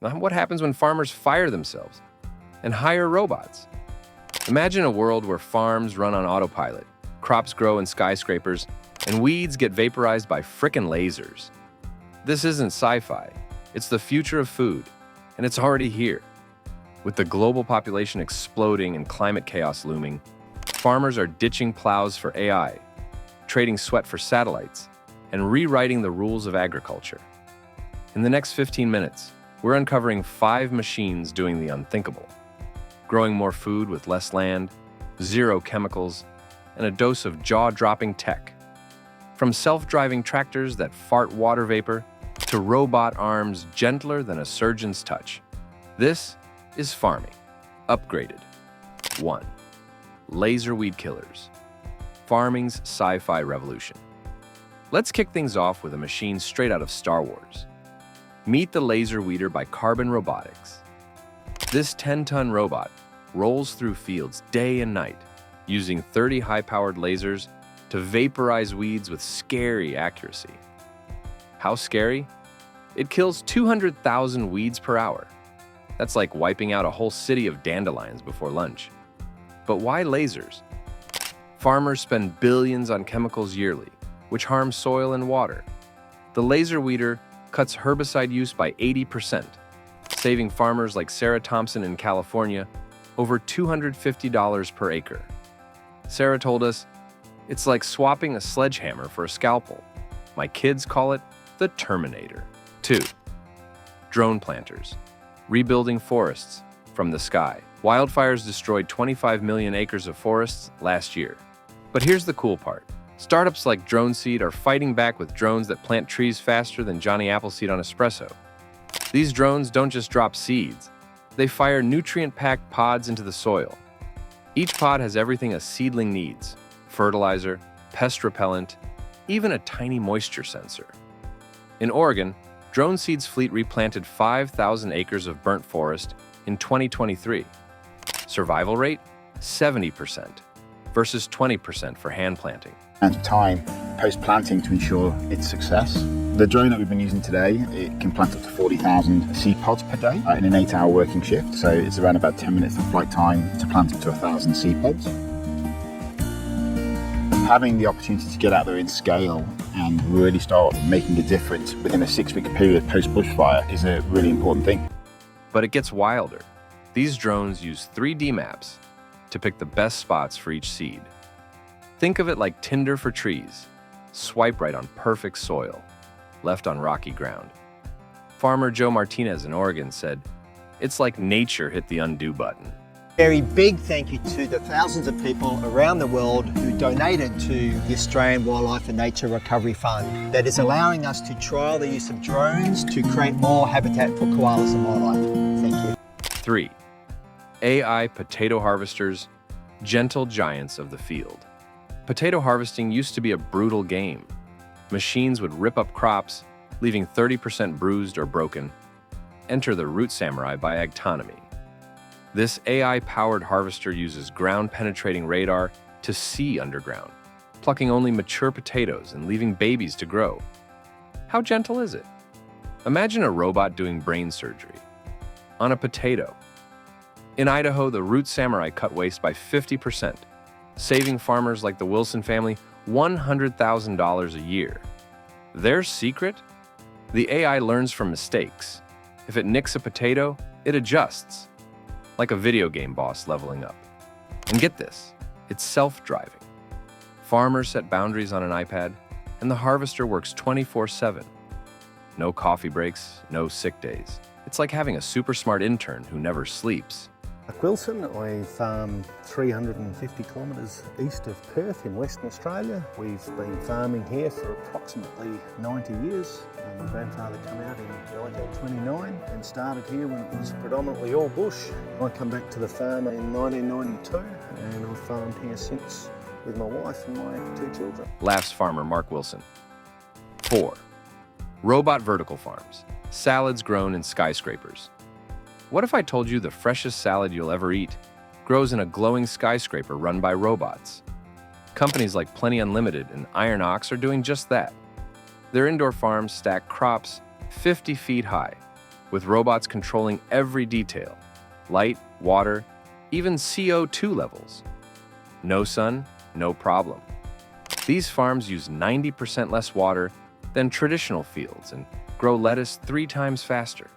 Now, what happens when farmers fire themselves and hire robots? Imagine a world where farms run on autopilot, crops grow in skyscrapers, and weeds get vaporized by frickin' lasers. This isn't sci-fi. It's the future of food, and it's already here. With the global population exploding and climate chaos looming, farmers are ditching plows for AI, trading sweat for satellites, and rewriting the rules of agriculture. In the next 15 minutes, we're uncovering 5 machines doing the unthinkable, growing more food with less land, 0 chemicals, and a dose of jaw-dropping tech. From self-driving tractors that fart water vapor to robot arms gentler than a surgeon's touch. This is farming, upgraded. 1. Laser weed killers. Farming's sci-fi revolution. Let's kick things off with a machine straight out of Star Wars. Meet the Laser Weeder by Carbon Robotics. This 10-ton robot rolls through fields day and night, using 30 high-powered lasers to vaporize weeds with scary accuracy. How scary? It kills 200,000 weeds per hour. That's like wiping out a whole city of dandelions before lunch. But why lasers? Farmers spend billions on chemicals yearly, which harm soil and water. The laser weeder cuts herbicide use by 80%, saving farmers like Sarah Thompson in California over $250 per acre. Sarah told us, "It's like swapping a sledgehammer for a scalpel. My kids call it the Terminator." 2. Drone planters. Rebuilding forests from the sky. Wildfires destroyed 25 million acres of forests last year. But here's the cool part. Startups like Drone Seed are fighting back with drones that plant trees faster than Johnny Appleseed on espresso. These drones don't just drop seeds. They fire nutrient-packed pods into the soil. Each pod has everything a seedling needs: fertilizer, pest repellent, even a tiny moisture sensor. In Oregon, Drone Seed's fleet replanted 5,000 acres of burnt forest in 2023. Survival rate? 70%, versus 20% for hand planting. And time post-planting to ensure its success. The drone that we've been using today, it can plant up to 40,000 seed pods per day in an 8-hour working shift. So it's around about 10 minutes of flight time to plant up to 1,000 seed pods. Having the opportunity to get out there in scale and really start making a difference within a 6-week period post-bushfire is a really important thing. But it gets wilder. These drones use 3D maps to pick the best spots for each seed. Think of it like Tinder for trees. Swipe right on perfect soil, left on rocky ground. Farmer Joe Martinez in Oregon said, "It's like nature hit the undo button." Very big thank you to the thousands of people around the world who donated to the Australian Wildlife and Nature Recovery Fund that is allowing us to trial the use of drones to create more habitat for koalas and wildlife. Thank you. 3. AI potato harvesters, gentle giants of the field. Potato harvesting used to be a brutal game. Machines would rip up crops, leaving 30% bruised or broken. Enter the root samurai by Agtonomy. This AI-powered harvester uses ground-penetrating radar to see underground, plucking only mature potatoes and leaving babies to grow. How gentle is it? Imagine a robot doing brain surgery on a potato. In Idaho, the root samurai cut waste by 50%, saving farmers like the Wilson family $100,000 a year. Their secret? The AI learns from mistakes. If it nicks a potato, it adjusts, like a video game boss leveling up. And get this, it's self-driving. Farmers set boundaries on an iPad, and the harvester works 24/7. No coffee breaks, no sick days. It's like having a super smart intern who never sleeps. Wilson, I farm 350 kilometres east of Perth in Western Australia. We've been farming here for approximately 90 years. My grandfather came out in 1929 and started here when it was predominantly all bush. I come back to the farm in 1992 and I've farmed here since with my wife and my 2 children. Laughs farmer Mark Wilson. 4. Robot vertical farms. Salads grown in skyscrapers. What if I told you the freshest salad you'll ever eat grows in a glowing skyscraper run by robots? Companies like Plenty Unlimited and Iron Ox are doing just that. Their indoor farms stack crops 50 feet high, with robots controlling every detail: light, water, even CO2 levels. No sun, no problem. These farms use 90% less water than traditional fields and grow lettuce 3 times faster.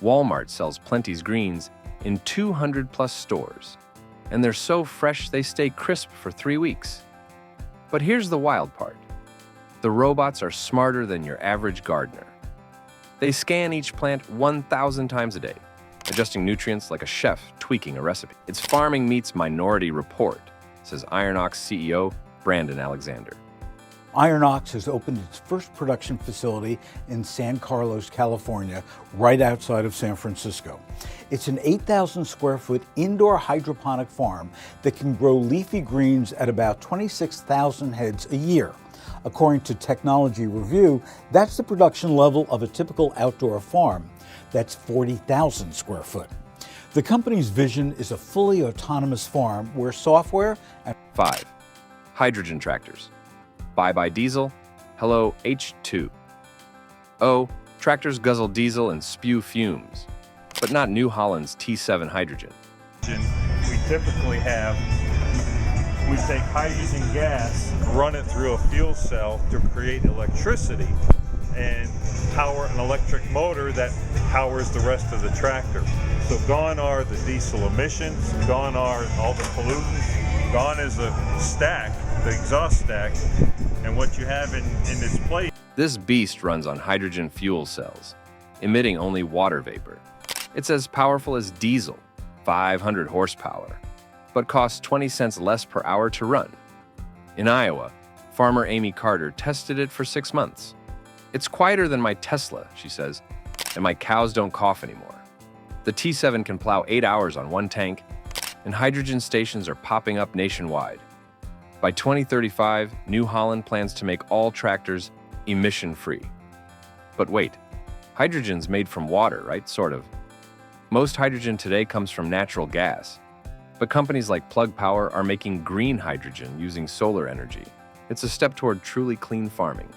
Walmart sells Plenty's greens in 200+ stores, and they're so fresh they stay crisp for 3 weeks. But here's the wild part. The robots are smarter than your average gardener. They scan each plant 1,000 times a day, adjusting nutrients like a chef tweaking a recipe. It's farming meets Minority Report, says Ironox CEO Brandon Alexander. Ironox has opened its first production facility in San Carlos, California, right outside of San Francisco. It's an 8,000 square foot indoor hydroponic farm that can grow leafy greens at about 26,000 heads a year. According to Technology Review, that's the production level of a typical outdoor farm. That's 40,000 square foot. The company's vision is a fully autonomous farm where software and 5. Hydrogen tractors. Bye-bye diesel, hello H2. O, tractors guzzle diesel and spew fumes, but not New Holland's T7 hydrogen. We typically we take hydrogen gas, run it through a fuel cell to create electricity and power an electric motor that powers the rest of the tractor. So gone are the diesel emissions, gone are all the pollutants, gone is the stack, the exhaust stack, and what you have in its place. This beast runs on hydrogen fuel cells, emitting only water vapor. It's as powerful as diesel, 500 horsepower, but costs 20 cents less per hour to run. In Iowa, farmer Amy Carter tested it for 6 months. It's quieter than my Tesla, she says, and my cows don't cough anymore. The T7 can plow 8 hours on one tank, and hydrogen stations are popping up nationwide. By 2035, New Holland plans to make all tractors emission-free. But wait, hydrogen's made from water, right? Sort of. Most hydrogen today comes from natural gas, but companies like Plug Power are making green hydrogen using solar energy. It's a step toward truly clean farming.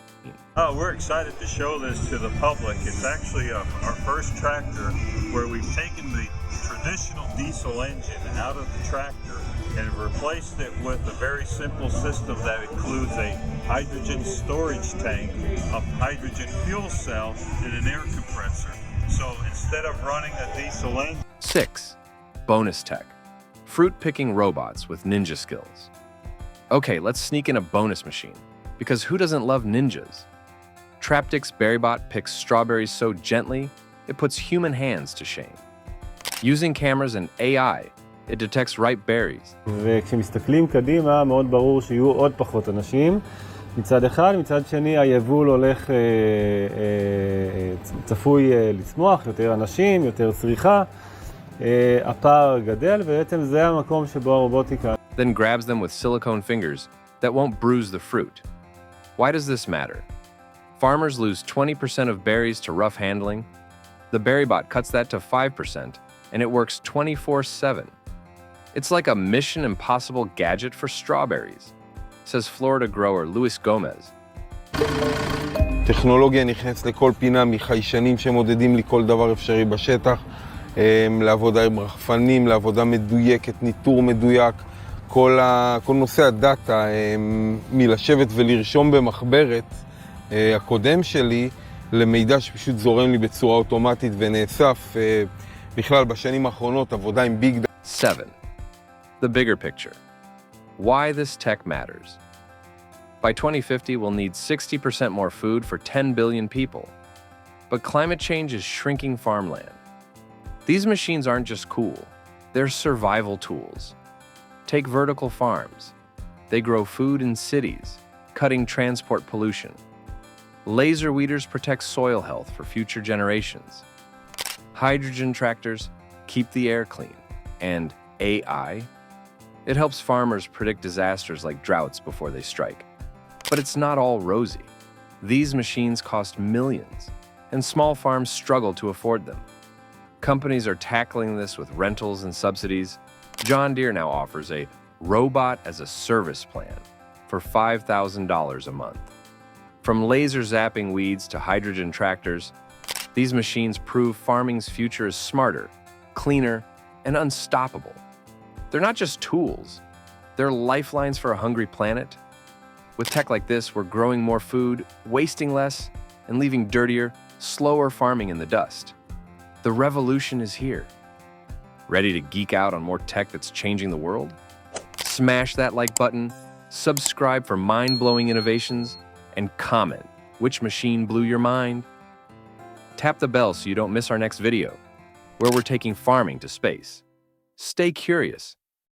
We're excited to show this to the public. It's actually our first tractor where we've taken the traditional diesel engine out of the tractor and replaced it with a very simple system that includes a hydrogen storage tank, a hydrogen fuel cell, and an air compressor. So instead of running a diesel engine... 6. Bonus tech. Fruit-picking robots with ninja skills. Okay, let's sneak in a bonus machine, because who doesn't love ninjas? Traptic's BerryBot picks strawberries so gently, it puts human hands to shame. Using cameras and AI, it detects ripe berries. וכשמסתכלים קדימה, מאוד ברור שיהיו עוד פחות אנשים. מצד אחד, מצד שני, היבול הולך, צפוי לצמוח, יותר אנשים, יותר צריכה. הפער גדל, ובעצם זה המקום שבו הרובוטיקה. Then grabs them with silicone fingers that won't bruise the fruit. Why does this matter? Farmers lose 20% of berries to rough handling. The BerryBot cuts that to 5%, and it works 24/7. It's like a Mission Impossible gadget for strawberries, says Florida grower Luis Gomez. טכנולוגיה נכנסת לכל פינה, מחיישנים שמודדים לי כל דבר אפשרי בשטח, לעבודה עם רחפנים, לעבודה מדויקת, ניטור מדויק, כל נושא הדאטה, מלשבת ולרשום במחברת הקודם שלי, למידע שפשוט זורם לי בצורה אוטומטית ונאסף, בכלל בשנים האחרונות עבודה עם ביג דאטה. 7. The bigger picture. Why this tech matters. By 2050, we'll need 60% more food for 10 billion people. But climate change is shrinking farmland. These machines aren't just cool, they're survival tools. Take vertical farms. They grow food in cities, cutting transport pollution. Laser weeders protect soil health for future generations. Hydrogen tractors keep the air clean. And AI? It helps farmers predict disasters like droughts before they strike. But it's not all rosy. These machines cost millions, and small farms struggle to afford them. Companies are tackling this with rentals and subsidies. John Deere now offers a robot as a service plan for $5,000 a month. From laser zapping weeds to hydrogen tractors, These machines prove farming's future is smarter, cleaner, and unstoppable. They're not just tools, they're lifelines for a hungry planet. With tech like this, we're growing more food, wasting less, and leaving dirtier, slower farming in the dust. The revolution is here. Ready to geek out on more tech that's changing the world? Smash that like button, subscribe for mind-blowing innovations, and comment which machine blew your mind. Tap the bell so you don't miss our next video, where we're taking farming to space. Stay curious